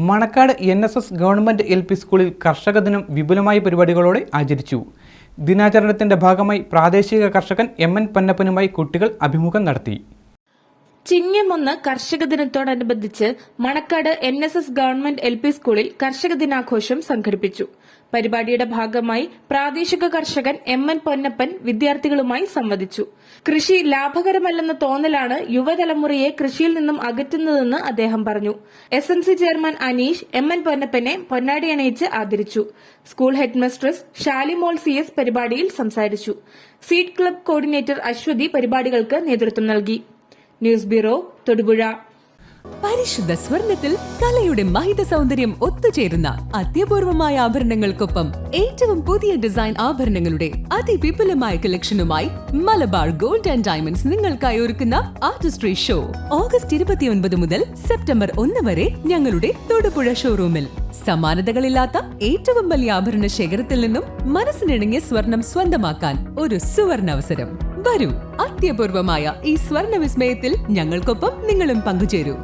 Manacaud NSS government LP സ്കൂളിൽ കർഷക ദിനം വിപുലമായ പരിപാടികളോടെ ആചരിച്ചു. ദിനാചരണത്തിന്റെ ഭാഗമായി പ്രാദേശിക കർഷകൻ MN പൊന്നപ്പനുമായി കുട്ടികൾ അഭിമുഖം നടത്തി. ചിങ്ങം 1 കർഷക ദിനത്തോടനുബന്ധിച്ച് മണക്കാട് NSS ഗവൺമെന്റ് LP സ്കൂളിൽ കർഷക ദിനാഘോഷം സംഘടിപ്പിച്ചു. പരിപാടിയുടെ ഭാഗമായി പ്രാദേശിക കർഷകൻ MN പൊന്നപ്പൻ വിദ്യാർത്ഥികളുമായി സംവദിച്ചു. കൃഷി ലാഭകരമല്ലെന്ന തോന്നലാണ് യുവതലമുറയെ കൃഷിയിൽ നിന്നും അകറ്റുന്നതെന്ന് അദ്ദേഹം പറഞ്ഞു. SMC ചെയർമാൻ അനീഷ് MN പൊന്നപ്പനെ പൊന്നാടി അണിയിച്ച് ആദരിച്ചു. സ്കൂൾ ഹെഡ്മിസ്ട്രസ് ഷാലിമോൾ CS പരിപാടിയിൽ സംസാരിച്ചു. സീഡ് ക്ലബ് കോർഡിനേറ്റർ അശ്വതി പരിപാടികൾക്ക് നേതൃത്വം നൽകി. News bureau, Thodupuzha. പരിശുദ്ധ സ്വർണത്തിൽ കലയുടെ മഹിത സൗന്ദര്യം ഒത്തുചേരുന്ന അത്യപൂർവമായ ആഭരണങ്ങൾക്കൊപ്പം ഏറ്റവും പുതിയ ഡിസൈൻ ആഭരണങ്ങളുടെ അതിവിപുലമായ കളക്ഷനുമായി മലബാർ ഗോൾഡ് ആൻഡ് ഡയമണ്ട്സ് നിങ്ങൾക്കായി ഒരുക്കുന്ന ആർട്ടിസ്ട്രി ഷോ ഓഗസ്റ്റ് 29 മുതൽ സെപ്റ്റംബർ 1 വരെ ഞങ്ങളുടെ തൊടുപുഴ ഷോറൂമിൽ. സമാനതകളില്ലാത്ത ഏറ്റവും വലിയ ആഭരണ ശേഖരത്തിൽ നിന്നും മനസ്സിനിണങ്ങിയ സ്വർണം സ്വന്തമാക്കാൻ ഒരു സുവർണ അവസരം. വരൂ, അത്യപൂർവമായ ഈ സ്വർണ്ണ വിസ്മയത്തിൽ ഞങ്ങൾക്കൊപ്പം നിങ്ങളും പങ്കുചേരൂ.